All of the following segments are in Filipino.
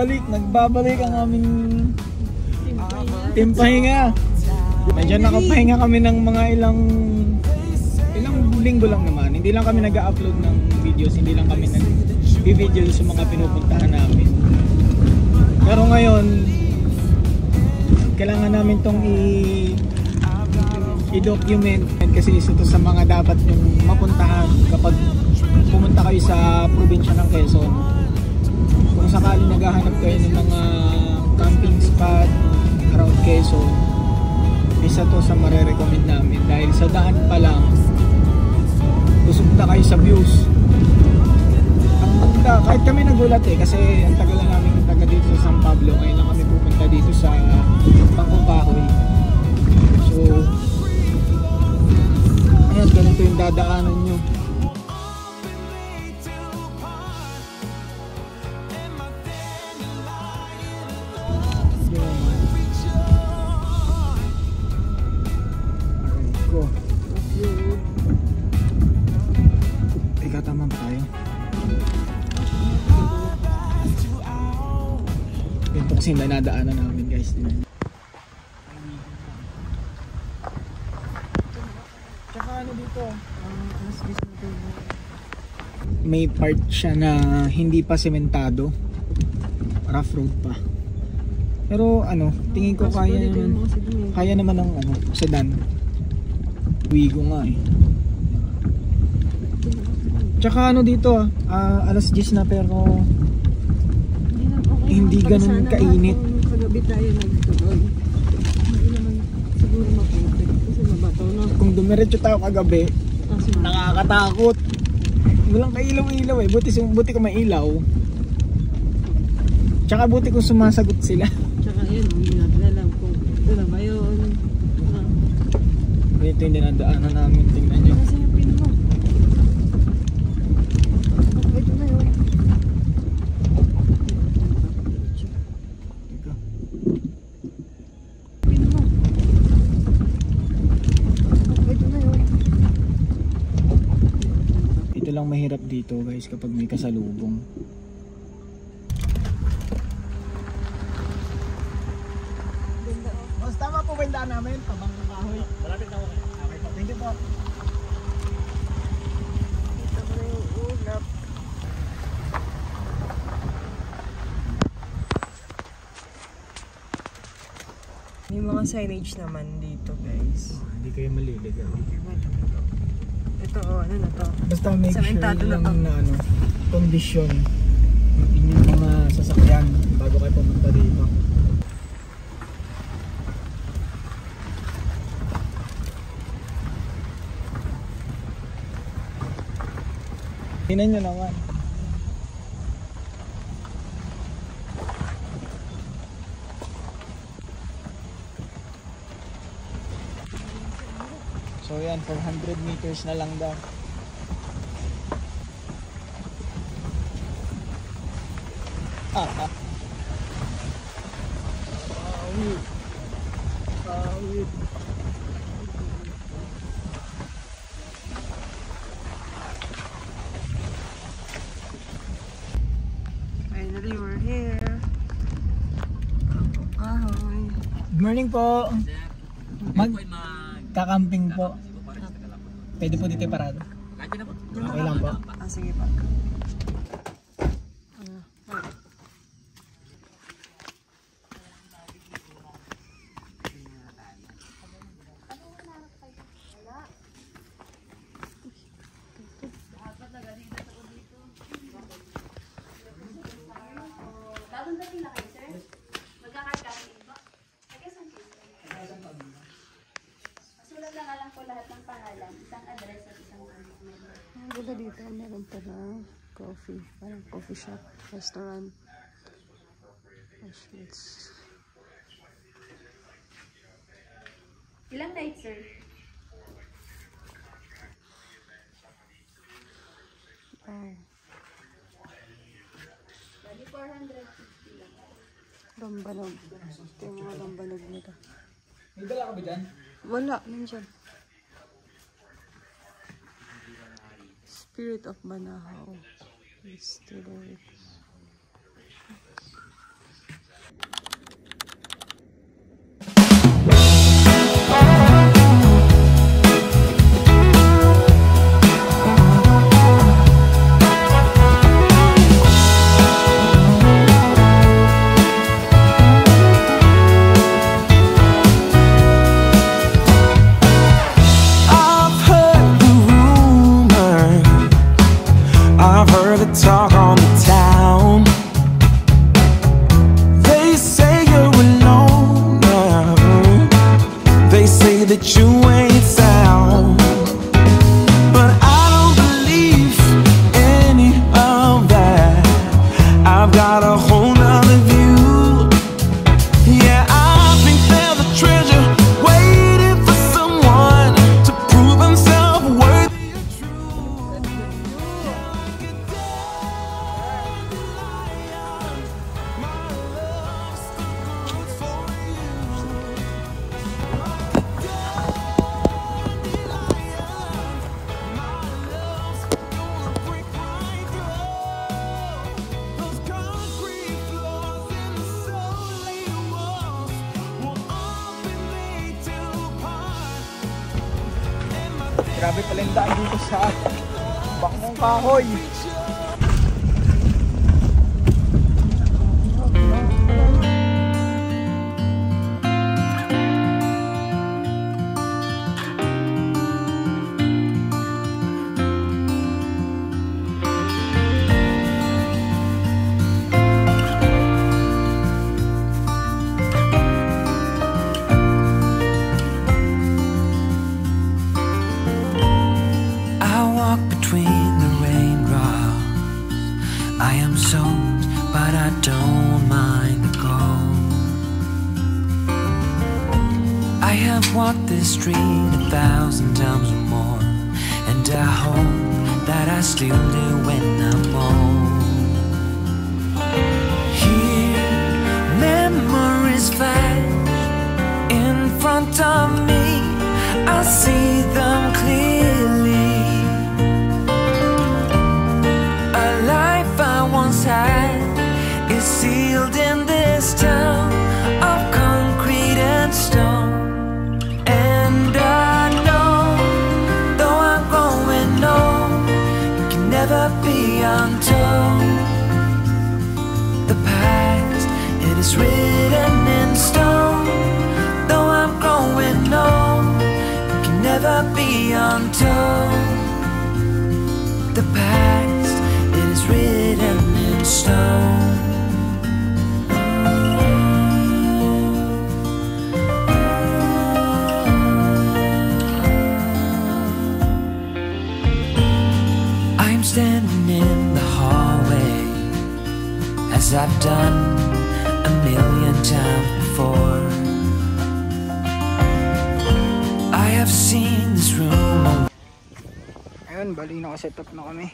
nagbabalik ang aming team pahinga. Medyo nakapahinga kami ng mga ilang linggo lang naman. Hindi lang kami nag-upload ng videos, hindi lang kami nag-video sa mga pinupuntahan namin. Pero ngayon, kailangan namin tong i-document kasi isa to sa mga dapat yung mapuntahan kapag pumunta kayo sa probinsya ng Quezon. Kung sakali naghahanap kayo ng mga camping spot around Quezon, isa to sa marerecommend namin dahil sa daan pa lang busog na kayo sa views. Ang ganda, kahit kami nagulat kasi ang tagal na namin taga dito sa San Pablo, ngayon lang kami pupunta dito sa Pangkupahoy. So ayan, ganito yung dadaanan nyo. Tama ba tayo? Ito kasi nadaanan namin guys. Tsaka ano dito? May part siya na hindi pa sementado. Rough road pa. Pero ano, tingin ko kaya naman ng sedan. Wigo nga eh. Tsaka ano dito alas 10 na pero hindi ganun kainit. Kagabi tayo nagtuloy. Hindi naman siguro maputi kasi mabato na. Kung dumiretso tayo kagabi, nakakatakot. Walang kailaw-ilaw eh. Buti kung may ilaw. Tsaka buti kung sumasagot sila. Tsaka yun, hindi natin alam kung ito ba yun. Ito yung dinadaanan namin. Tingnan nyo. Kasi yung pin mo. Ito na yun. Pin mo. Ito na yun. Ito lang mahirap dito guys kapag may kasalubong. Mas tama po ba yung daan namin? Pabangkang kahoy. Malapit na ako. Okay po. Thank you po. Ito ko na yung ulap. May mga signage naman dito guys. Hindi kayo maliligaw. Ito ano na to? Basta make sure Sementado lang na to. na condition yung mga sasakyan bago kayo pumunta dito. Tingnan nyo naman. So yan, 400 meters na lang daw. Awit. Finally, we're here. Good morning po. Kakamping po. Pwede po dito parado. Okay lang po. Sige pa. Ganda dito, meron pala coffee, parang coffee shop, restaurant. Ilang nights, sir? Oh. Bali 450 lang. Lambanog. Ito yung mga lambanog nito. May dala ka ba dyan? Wala, nandiyan. Spirit of Banahaw. Distillery. Grabe pala yung daan dito sa Bakmong Kahoy. Walked this street 1,000 times or more, and I hope that I still do when I'm old. Here, memories flash in front of me, I see them clearly. A life I once had is sealed in this town of concrete and stone. Never be untold. The past, it is written in stone. Though I'm growing old, it can never be untold. The past, it is written in stone. Standing in the hallway, as I've done 1,000,000 times before. I have seen this room. Ayun, bali naka-set up na kami.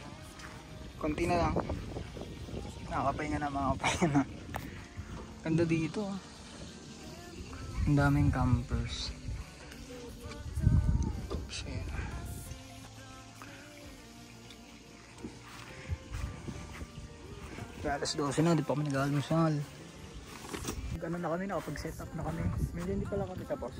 Konti na lang. Nakakapahinga na, mga kapahinga na. Ganda dito. Ang daming campers. Alas 12 na, di pa kami nag-almusal. Gano'n na kami, nakapag-set up na kami. Medyo hindi pala kami tapos.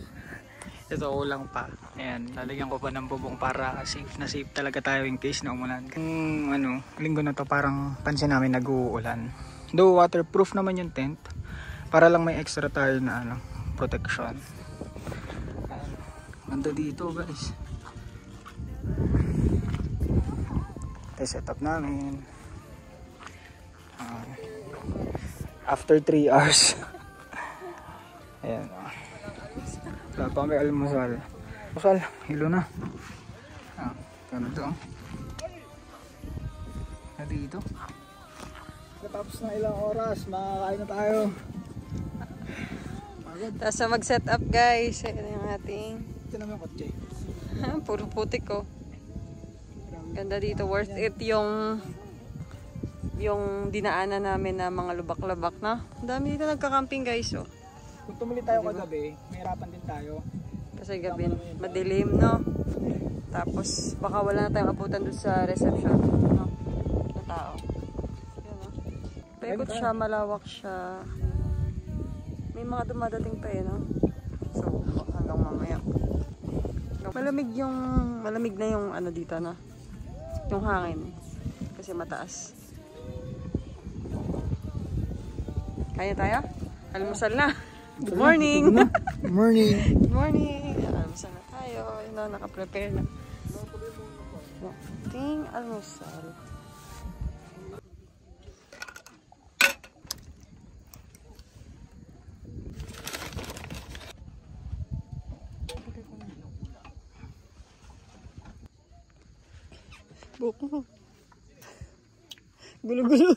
Ito kulang pa. Ayan, lalagyan ko pa ng bubong para safe na safe talaga tayo in case na umulan. Kung linggo na to parang pansin namin nag-uulan. Though waterproof naman yung tent, para lang may extra tayo na protection. Ayan, ganda dito guys. Ito set up namin. After 3 hours. Ayan. Wala pa kami almusal. Almusal, hilo na. Ganito. Na dito. Tapos na ilang oras, makakain na tayo. Tapos na mag-set up guys. Ito yung ating. Ito naman yung kotse. Puro putik ko. Ganda dito. Worth it yung dinaanan namin na mga lubak-lubak na. Ang dami dito nagka-camping guys. Oh. Kung tumuli tayo kagabi, mahirapan din tayo. Kasi gabi madilim, no? Tapos baka wala na tayong abutan doon sa reception, no? Na tao. Yan, no? Paikot siya, malawak siya. May mga dumadating pa eh, no? So, hanggang mamaya. Malamig na yung dito, no? Yung hangin. Kasi mataas. Kaya tayo? Almusal na. Good morning! Good morning! Good morning! Almusal na tayo. Yun na, nakaprepare na. Ting almusal. Buko. Gulo-gulo.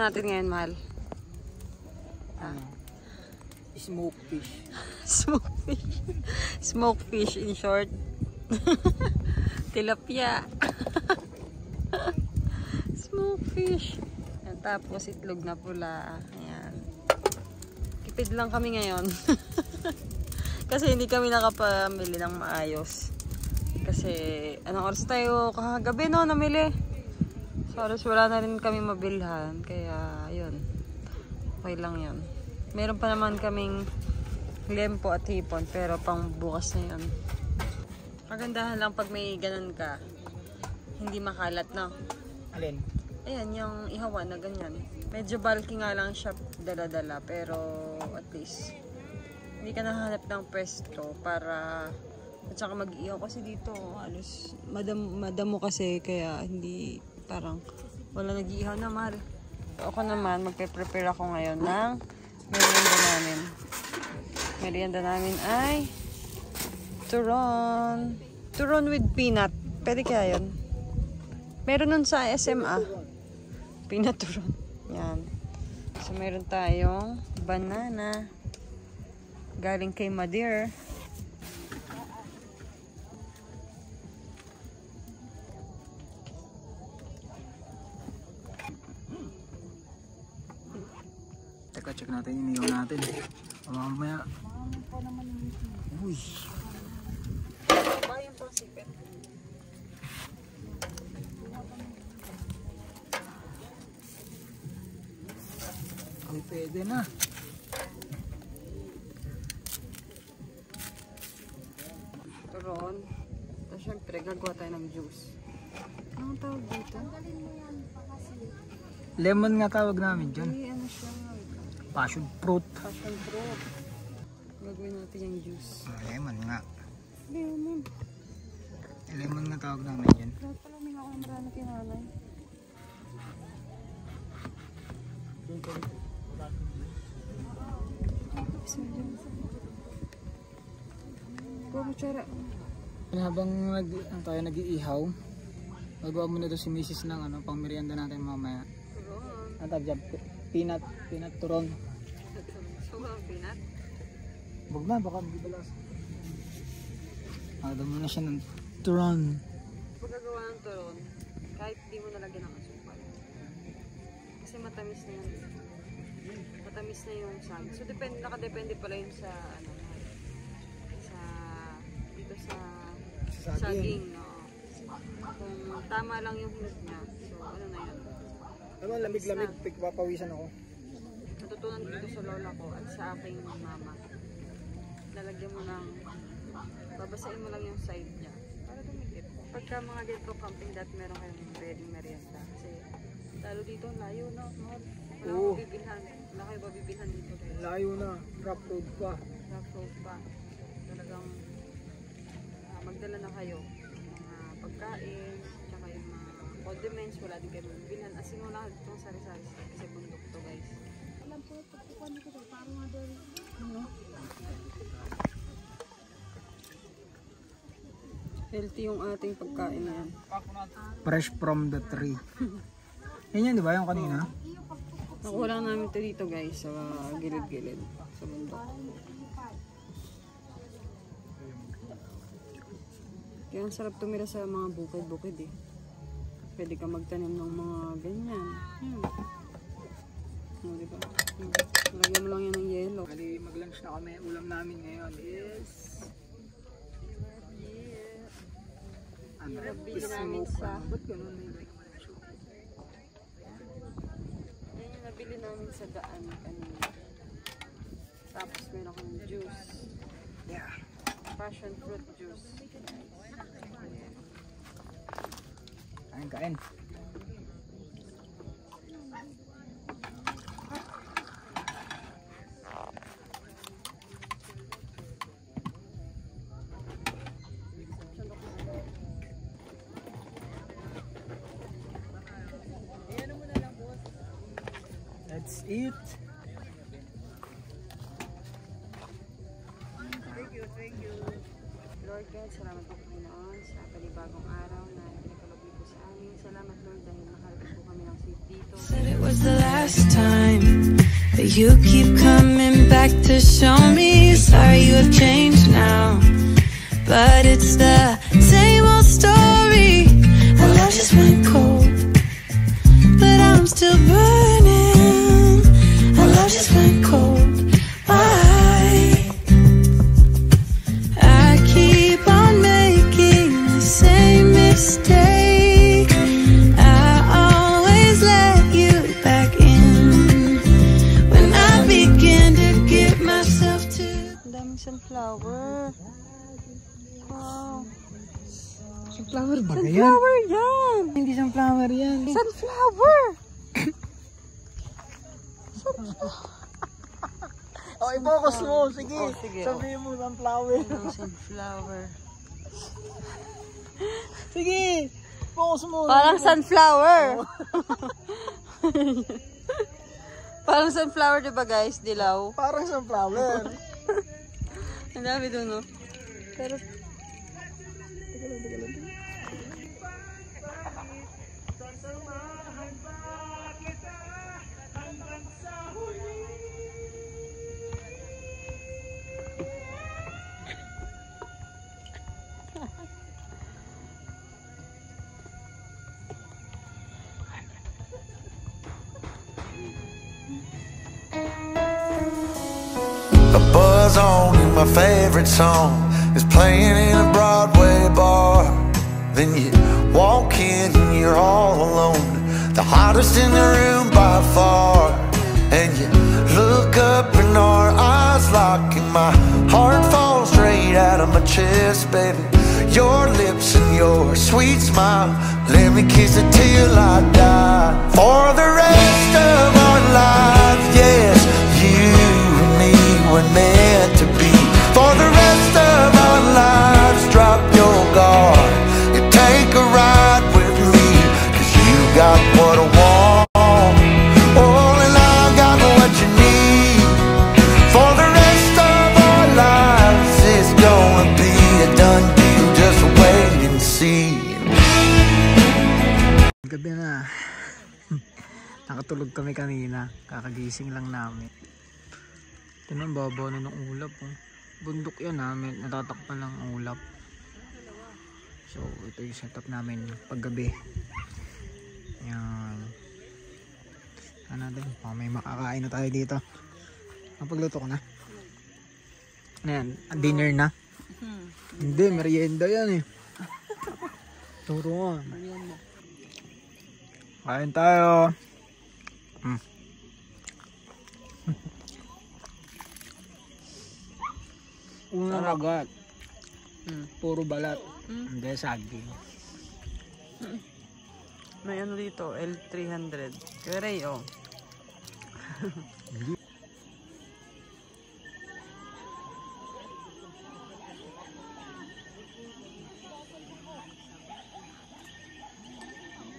natin ngayon, mahal? Smoke fish. Smoke fish. Smoke fish in short. Tilapia. Smoke fish. Yan, tapos itlog na pula. Ayan. Kipid lang kami ngayon. Kasi hindi kami nakapamili ng maayos. Kasi anong oras tayo kagabi no namili. So oras wala na rin kami mabilhan. Kaya yun. Okay lang yun. Meron pa naman kaming lempo at hipon, pero pang bukas na yun. Kagandahan lang pag may ganun ka, hindi makalat na. Alin? Ayan, yung ihawa na ganyan. Medyo bulky nga lang siya dala-dala, pero at least hindi ka nahanap ng pwesto para at saka mag-ihaw. Kasi dito halos madamo kasi, kaya hindi parang wala nag-ihaw na mahal. So, ako naman magpe-prepare ako ngayon ng merienda namin. Merienda namin ay turon. Turon with peanut. Pwede kaya yun? Meron nun sa SMA. Peanut turon. Yan. So, meron tayong banana. Galing kay Madir. Check natin yung nilaw natin. Mamaya. Uy. Bayan pang sipit. Uy, pwede na. Turon. Tapos syempre, gagawa tayo ng juice. Anong tawag dito? Lemon nga tawag namin dyan. Ay, ano siya? Passion fruit. Passion fruit. Gagawin natin yung juice. Lemon nga. Lemon. Lemon nga tawag namin dyan. Lahat pala may ako ang marami kinanay. Kutsara. Habang tayo nag-iihaw, magawa muna ito si Mrs. ng pang merienda natin mamaya. Turon. Ang tawag dyan, peanut turon. So, peanut? Huwag na, baka magibalas. Magdam muna siya ng turon. Pag gagawa ng turon, kahit di mo nalagyan ng asukal. Kasi matamis na yan. Matamis na yung sag. So, nakadepende pala yun sa, dito sa saging. No? Kung tama lang yung hinot niya, so ano na yun. Naman, lamig-lamig, papawisan ako. Natutunan dito sa lola ko at sa aking mama. Lalagyan mo ng, babasain mo lang yung side niya para dumikit. Pagka mga ganito camping that meron kayong ready merienda. Kasi lalo dito, layo na. Wala kang bibilhan. Wala kayo babibilhan dito. Layo na, rough road pa. Rough road pa. Talagang magdala na kayo mga pagkain, tsaka yung mga condiments, wala din kayo mabibilhan. Asin mo lang itong sari-sari kasi bundok to guys. Alam po, pagkukuhan ko ito, parang nga doon. Healthy yung ating pagkain na yan. Fresh from the tree. Yan yan, di ba yung kanina? Nakuha lang namin ito dito guys, sa gilid-gilid, sa bundok. Kaya ang sarap tumira sa mga bukid-bukid eh. Pwede ka magtanim ng mga ganyan. O, diba? Lagyan mo lang yan ng yelo. Bali, mag-lunch na kami. Ulam namin ngayon is Nabili namin sa ba't ganun? yan yung nabili namin sa daan kanina. Tapos meron akong juice. Yeah. Passion fruit juice. Kain. Let's eat. Thank you. Lord God, salamat po Panginoon sa panibagong araw na nagkaloob niyo po sa amin. Salamat Lord dahil nakarating po kami ng safe dito. Said it was the last last time, but you keep coming back to show me. Sorry you have changed now, but it's the same old story. Our love just went cold, but I'm still burning. Our love just went cold. Why? I keep on making the same mistake. I always let you back in when I begin to give myself to. Daming sunflower. Wow. Sunflower ba yan? Sunflower yan! Hindi sunflower yan. Sunflower! Oh, i-focus mo. Sige. Oh, sige. Sabihin mo sunflower. Sunflower. Sige. Focus mo. Parang sunflower. Parang sunflower, diba guys? Dilaw. Parang sunflower. Ang dami doon, no? Pero... A buzz on and my favorite song is playing in a Broadway bar. Then you walk in and you're all alone, the hottest in the room by far. And you look up and our eyes lock and my heart falls straight out of my chest, baby. Your lips and your sweet smile, let me kiss it till I die. For the rest of our lives, yes, you and me were meant to be. For the rest of our lives, drop your guard and take a ride with me, 'cause you got what I want, oh, and I got what you need. For the rest of our lives, it's gonna be a done deal, just wait and see. Gabi na. Nakatulog kami kanina. Kakagising lang namin. Ito na, babaw na ng ulap. Oh. Bundok yan namin. Natatakpan lang ang ulap. So, ito yung setup namin paggabi. Yan. Ano din? Oh, may makakain na tayo dito. Pagluto ko na. Ano yan? Dinner na? Hindi, merienda yan eh. Turo nga. Kain tayo. Unang kagat. Puro balat. Hindi, saging. May ano dito, L300. Kaya oh.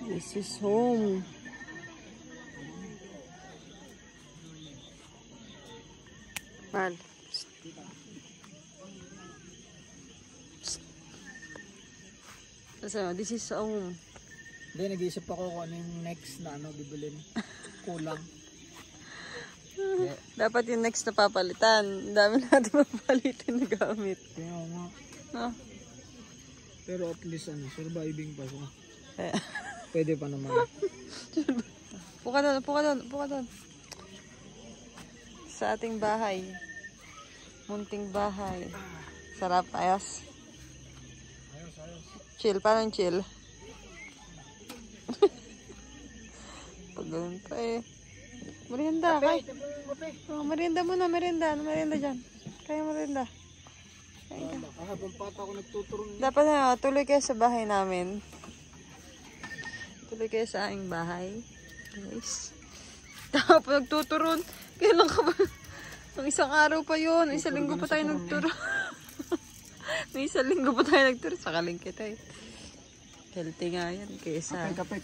This is home. Mal. So, this is home. Hindi, nag-iisip ako kung ano yung next na ano bibilin. Kulang. Dapat yung next na papalitan. Ang dami natin mapalitan na gamit. Kaya nga. No? Pero at least ano, surviving pa siya. Eh. Pwede pa naman. Puka doon, puka doon, puka doon. Sa ating bahay. Munting bahay. Sarap, ayos. Chill, parang chill. Pag ganun pa eh. Merienda, kay. Oh, merienda muna, merienda. Ano merienda dyan? Kaya merienda. Kaya ka. Habang pata ako nagtuturong. Dapat tuloy kayo sa bahay namin. Tuloy kayo sa aming bahay. Guys. Tapos nagtuturon. Kailan ka ba? Nung isang araw pa yun. Isang linggo pa tayo nagturo. Nung isang linggo pa tayo nagturo. Sakaling kita eh. Healthy nga yan. Kaysa... Kape.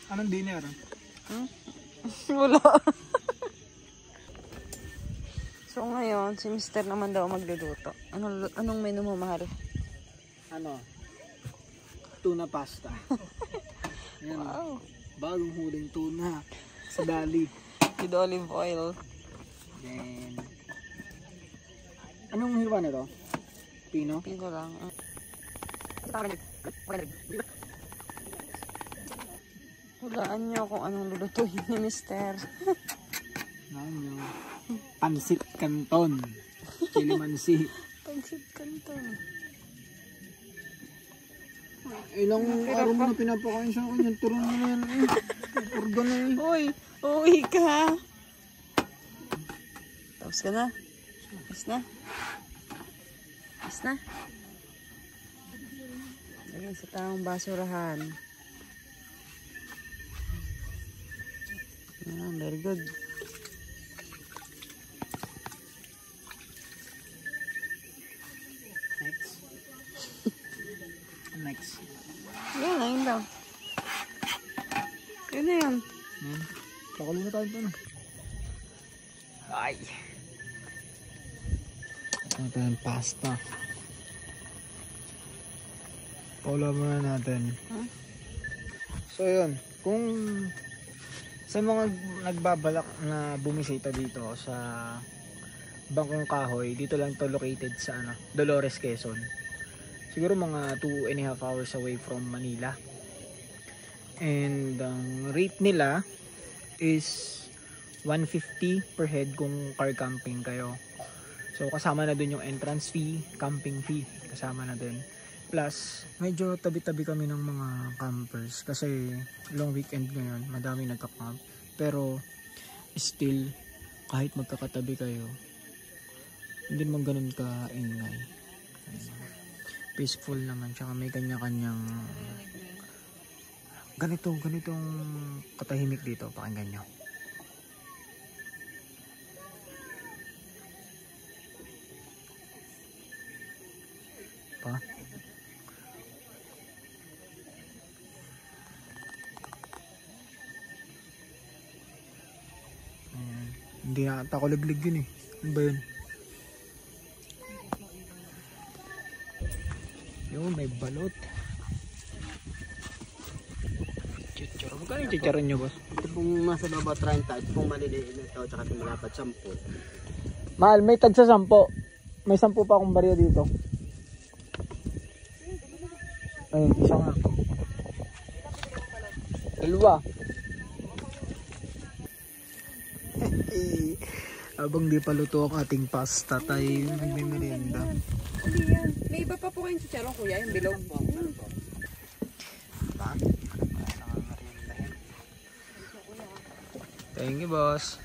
Anong dinner? Wala. So ngayon, si Mr. naman daw magluluto. Anong menu mo, mahal? Ano? Tuna pasta. Yan. Wow. Bagong huling tuna. Sa dali. With olive oil. Then, anong hirwa na to? Pino? Pino lang. Hulaan niyo kung anong lulutuin ni Mister. Ano? Pansit Canton. Kilimansi. Pansit Canton. Ilang araw mo na pinapakain sa akin. Yung turon mo na yan. Organ na eh. Uy! Uwi ka! Tapos ka na? Tapos na? Tapos na? Lagyan sa tamang basurahan. Yan, very good. Next. Next. Yan, ayun lang. Yun na yan. Pakulo na tayo ito na. Ay. Ito yung pasta. Pakulo muna natin. Huh? So yun. Kung sa mga nagbabalak na bumisita dito sa Bangkong Kahoy, dito lang to located sa Dolores, Quezon. Siguro mga 2.5 hours away from Manila. And ang rate nila is 150 per head kung car camping kayo. So kasama na dun yung entrance fee, camping fee, kasama na dun. Plus, medyo tabi-tabi kami ng mga campers kasi long weekend ngayon, madami nagka-camp. Pero still, kahit magkakatabi kayo, hindi naman ganun ka-ingay. Peaceful naman, tsaka may kanya-kanyang ganitong katahimik dito, pakinggan nyo. Pa? Hindi na ata ako laglig yun eh. Ano ba yun? Yun, may balot. Chicharo. Magkano yung chicharon nyo, boss? Ito pong nasa baba 30, ito pong maliliit na ito, tsaka ito malapad 10. Mahal, may tag sa 10. May 10 pa akong barya dito. Ayun, isa nga. Dalawa. Habang di pa luto ang ating pasta, tayo nagmimerienda. Hindi yan. May iba pa po kayong chicharon, kuya, yung bilog. Thank you, boss.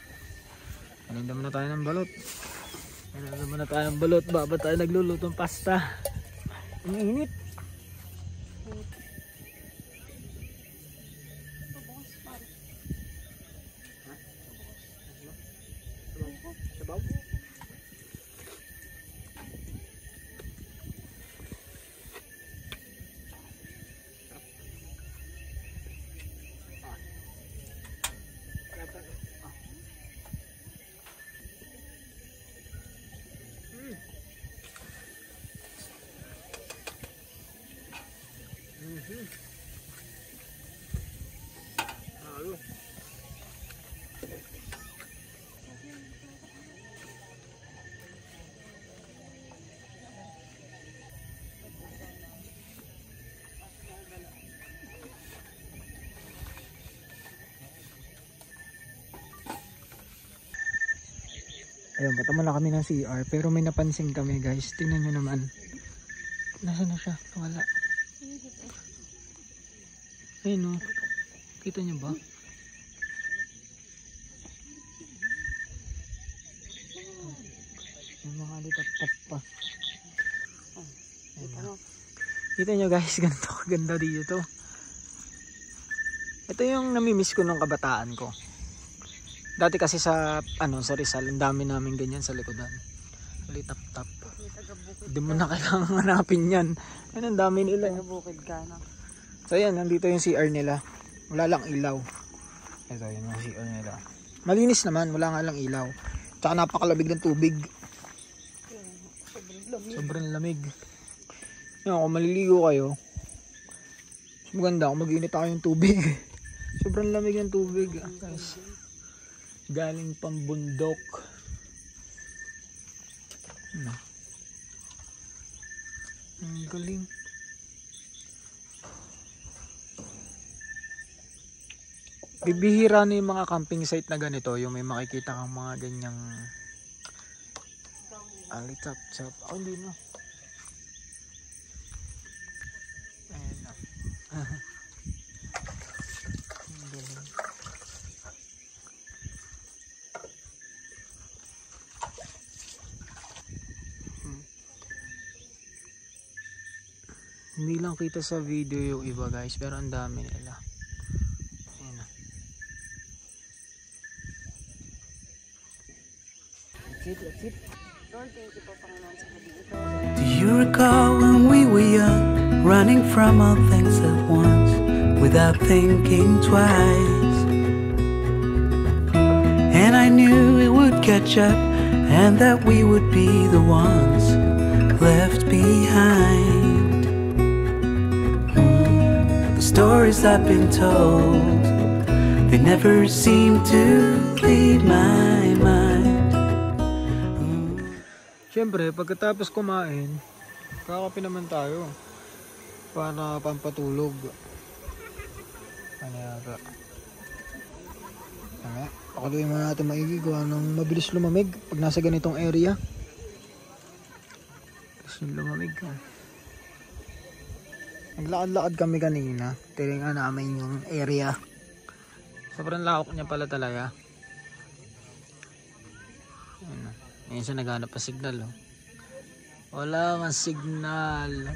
Paninda muna tayo ng balot. Paninda muna tayo ng balot. Baba tayo nagluluto ng pasta. Ang init. Ayun, patama na kami ng CR. Pero may napansin kami, guys. Tingnan nyo naman. Nasaan na siya? Wala. Ayun, oh. Kita nyo ba? Yung mga litap-tap pa. Ayun. Kita nyo, guys. Ganito kaganda dito. Ito yung namimiss ko nung kabataan ko. Dati kasi sa Rizal, ang dami namin ganyan sa likodan. Litap-tap. Hindi mo na kailangan hanapin yan. Ayun, ang dami nila. Bukid ka na. So yan, nandito yung CR nila. Wala lang ilaw. Ito yung CR nila. Malinis naman, wala nga lang ilaw. Tsaka napakalamig ng tubig. Sobrang lamig. Yan, kung maliligo kayo, maganda kung mag-init ako yung tubig. Sobrang lamig ng tubig, guys. Galing pang bundok. Ano? Ang galing. Bibihira na yung mga camping site na ganito, yung may makikita kang mga ganyang alitap-tap. Oh, hindi na. Ayan na. Ang galing. Hindi lang kita sa video yung iba, guys, pero ang dami nila. Ayan na. That's it. Lord, thank you po, Panginoon, sa gabi ito. Do you recall when we were young, running from all things at once, without thinking twice? And I knew it would catch up, and that we would be the ones left behind. The stories I've been told, they never seem to leave my mind. Siyempre, pagkatapos kumain, kakape naman tayo para pampatulog. Ano yata? Pakuloy mo natin maigi gawa ng mabilis lumamig pag nasa ganitong area. Kasi lumamig ka. Naglakad-lakad kami kanina. Tiringan namin yung area. Sobrang lakok niya pala talaga. Ayan. Ngayon siya naghanap pa signal. Oh. Wala man signal.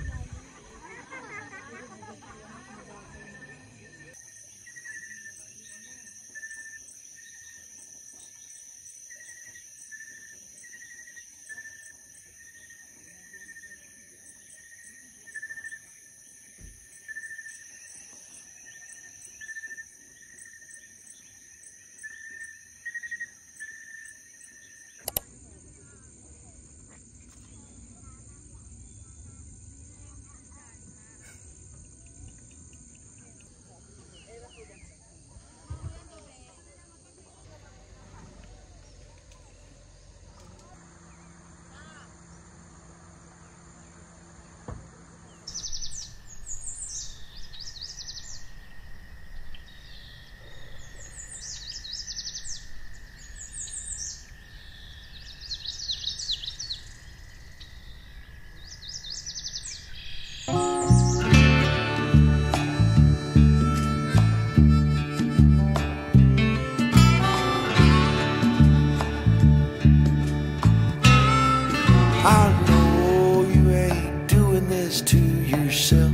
I know you ain't doing this to yourself.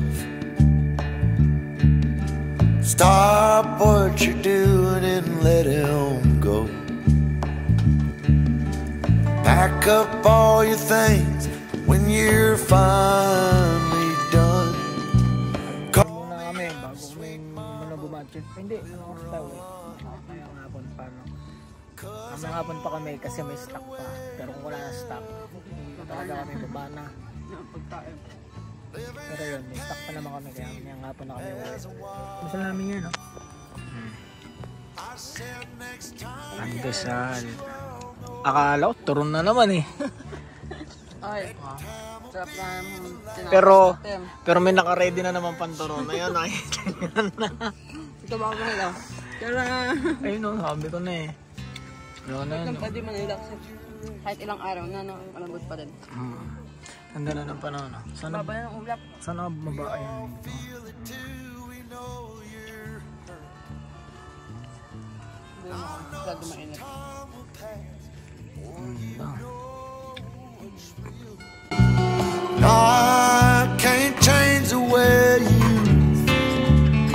Stop what you're doing and let him go. Pack up all your things when you're finally done. Muna kami bago kami muna bumatch. Hindi, ano oras tayo eh. Ngayong hapon pa, no? Ngayong hapon pa kami kasi may stock pa. Pero kung wala na stock, talaga kami babana. Pero yun, may stock pa naman kami kaya ngayong hapon na kami ulit. Masal namin yan, no? Ang dasal. Akala ko, turon na naman eh. Ay, sarap na Pero may naka-ready na naman panturon. Ayun, nakikita nyo na. ito ba ako lang? Tara! Ayun, no, sabi ko na eh. Ano na yun, no? Pwede man-relax. Kahit ilang araw na, no? Malambot pa din. Ganda na ng panahon, no? Sana Baba na ng ulap. Sana mababa yan dito. Lagi mainit. I can't change the way you think,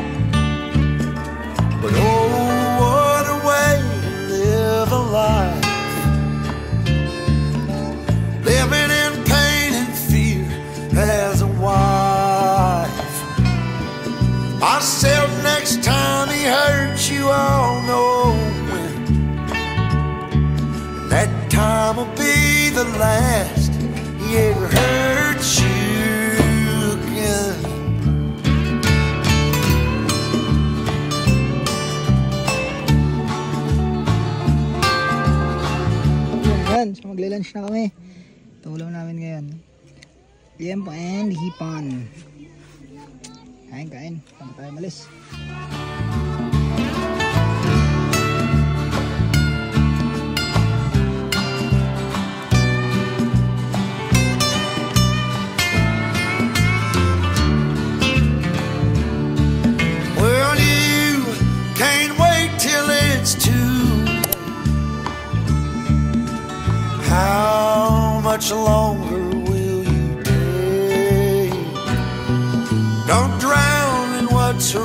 but oh, what a way to live a life. Living in pain and fear as a wife. Myself next time he hurts you, all know when. That time will be Yan. Liempo and hipon. Kain. Saan tayo malis? Well, you can't wait till it's too late. How much longer will you take? Don't drown in what's